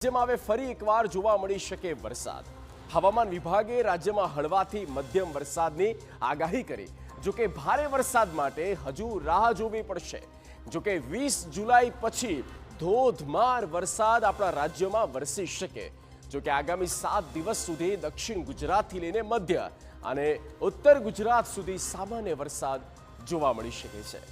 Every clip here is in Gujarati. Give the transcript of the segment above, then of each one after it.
રાજ્યમાં હવે ફરી એકવાર જોવા મળી શકે વરસાદ. હવામાન વિભાગે રાજ્યમાં હળવાથી મધ્યમ વરસાદની આગાહી કરી. જોકે ભારે વરસાદ માટે હજુ રાહ જોવી પડશે. જોકે 20 જુલાઈ પછી ધોધમાર વરસાદ આપણા રાજ્યમાં વરસી શકે. જોકે આગામી 7 દિવસ સુધી દક્ષિણ ગુજરાતથી લઈને મધ્ય અને ઉત્તર ગુજરાત સુધી સામાન્ય વરસાદ જોવા મળી શકે છે.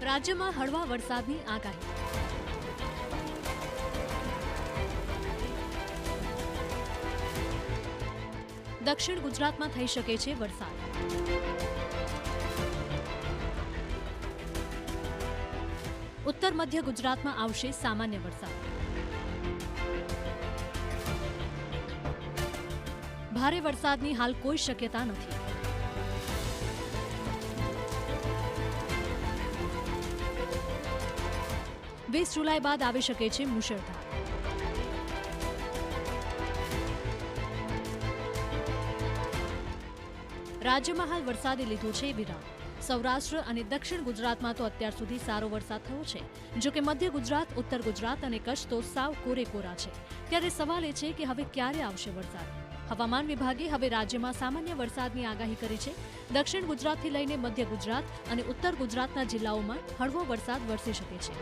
રાજ્યમાં હળવા વરસાદની આગાહી. દક્ષિણ ગુજરાતમાં થઈ શકે છે વરસાદ. ઉત્તર મધ્ય ગુજરાતમાં આવશે સામાન્ય વરસાદ. ભારે વરસાદની હાલ કોઈ શક્યતા નથી. 20 જુલાઈ બાદ આવી શકે છે મુશળધાર. રાજ્યમાં હાલ વરસાદે લીધું છે વિરામ. સૌરાષ્ટ્ર અને દક્ષિણ ગુજરાતમાં તો અત્યાર સુધી સારો વરસાદ થયો છે. જોકે મધ્ય ગુજરાત, ઉત્તર ગુજરાત અને કચ્છ તો સાવ કોરે કોરા છે. ત્યારે સવાલ એ છે કે હવે ક્યારે આવશે વરસાદ? હવામાન વિભાગે હવે રાજ્યમાં સામાન્ય વરસાદની આગાહી કરી છે. દક્ષિણ ગુજરાતથી લઈને મધ્ય ગુજરાત અને ઉત્તર ગુજરાતના જિલ્લાઓમાં હળવો વરસાદ વરસી શકે છે.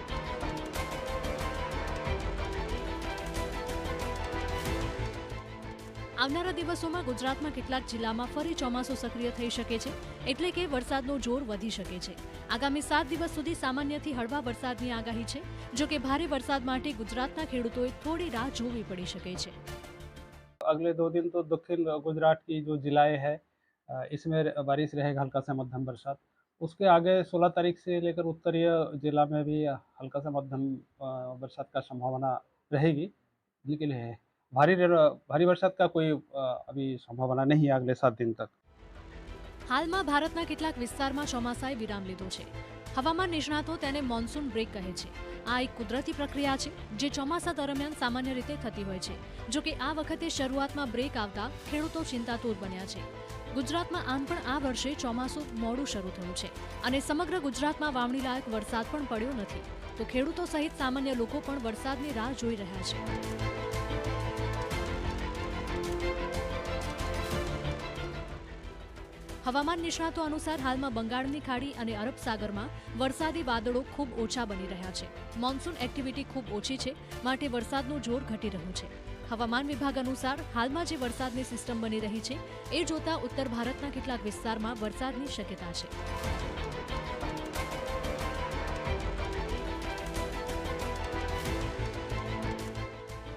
આવનારા દિવસોમાં ગુજરાતમાં કેટલાક જિલ્લામાં ફરી ચોમાસું સક્રિય થઈ શકે છે. એટલે કે વરસાદનો જોર વધી શકે છે. આગામી 7 દિવસ સુધી સામાન્યથી હળવા વરસાદની આગાહી છે. જો કે ભારે વરસાદ માટે ગુજરાતના ખેડૂતોએ થોડી રાહ જોવી પડી શકે છે. अगले 2 दिन तो दक्षिण गुजरात की जो जिलाएं हैं इसमें बारिश रहेगा, हल्का से मध्यम बरसात. उसके आगे 16 तारीख से लेकर उत्तरीय जिला में भी हल्का से मध्यम बरसात का संभावना रहेगी. लेकिन भारी बरसात का कोई अभी संभावना नहीं है अगले 7 दिन तक. હાલમાં ભારતના કેટલાક વિસ્તારમાં ચોમાસાએ વિરામ લીધો છે. હવામાન નિષ્ણાતો તેને મોન્સૂન બ્રેક કહે છે. આ એક કુદરતી પ્રક્રિયા છે જે ચોમાસા દરમિયાન સામાન્ય રીતે થતી હોય છે. જો કે આ વખતે શરૂઆતમાં બ્રેક આવતા ખેડૂતો ચિંતાતુર બન્યા છે. ગુજરાતમાં આમ પણ આ વર્ષે ચોમાસું મોડું શરૂ થયું છે અને સમગ્ર ગુજરાતમાં વાવણી લાયક વરસાદ પણ પડ્યો નથી. તો ખેડૂતો સહિત સામાન્ય લોકો પણ વરસાદની રાહ જોઈ રહ્યા છે. હવામાન નિષ્ણાતો અનુસાર હાલમાં બંગાળની ખાડી અને અરબ સાગરમાં વરસાદી વાદળો ખૂબ ઓછા બની રહ્યા છે. મોન્સૂન એક્ટિવિટી ખૂબ ઓછી છે, માટે વરસાદનું જોર ઘટી રહ્યું છે. હવામાન વિભાગ અનુસાર હાલમાં જે વરસાદની સિસ્ટમ બની રહી છે એ જોતા ઉત્તર ભારતના કેટલાક વિસ્તારમાં વરસાદની શક્યતા છે.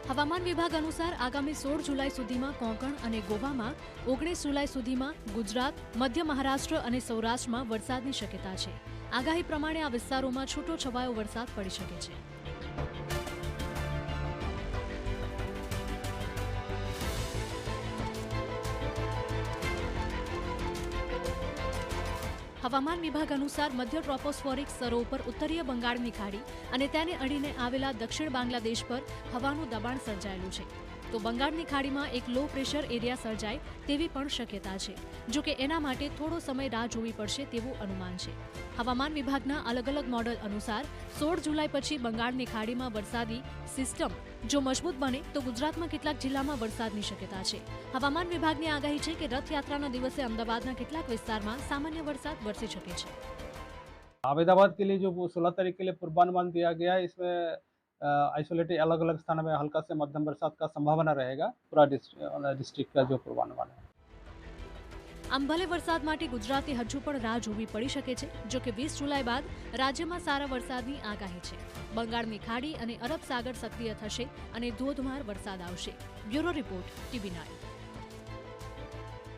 હવામાન વિભાગ અનુસાર આગામી 16 જુલાઈ સુધીમાં કોંકણ અને ગોવામાં, 19 જુલાઈ સુધીમાં ગુજરાત, મધ્ય મહારાષ્ટ્ર અને સૌરાષ્ટ્રમાં વરસાદની શક્યતા છે. આગાહી પ્રમાણે આ વિસ્તારોમાં છૂટો છવાયો વરસાદ પડી શકે છે. હવામાન વિભાગ અનુસાર મધ્ય ટ્રોપોસ્ફેરિક સ્તરો પર ઉત્તરીય બંગાળની ખાડી અને તેને અડીને આવેલા દક્ષિણ બાંગ્લાદેશ પર હવાનું દબાણ સર્જાયેલું છે. તો બંગાળની ખાડીમાં એક લો પ્રેશર એરિયા સર્જાય તેવી પણ શક્યતા છે. જો કે એના માટે થોડો સમય રાહ જોવી પડશે તેવું અનુમાન છે. હવામાન વિભાગના અલગ અલગ મોડલ અનુસાર 16 જુલાઈ પછી બંગાળની ખાડીમાં વરસાદી સિસ્ટમ જો મજબૂત બને તો ગુજરાતમાં કેટલાક જિલ્લામાં વરસાદની શક્યતા છે. હવામાન વિભાગની આગાહી છે કે રથયાત્રાના દિવસે અમદાવાદના કેટલાક વિસ્તારમાં સામાન્ય વરસાદ વરસી શકે છે. अहमदाबाद के लिए जो 16 तारीख के लिए पूर्वानुमान दिया गया है, इसमें आइसोलेटेड अलग अलग स्थानों में हल्का से मध्यम बरसात का संभावना रहेगा. पूरा डिस्ट्रिक्ट का जो पूर्वानुमान है. આમ ભલે વરસાદ માટે ગુજરાતે હજુ પણ રાહ જોવી પડી શકે છે. જો કે 20 જુલાઈ બાદ રાજ્યમાં સારા વરસાદની આગાહી છે. બંગાળની ખાડી અને અરબ સાગર સક્રિય થશે અને ધોધમાર વરસાદ આવશે. Bureau report, TV9.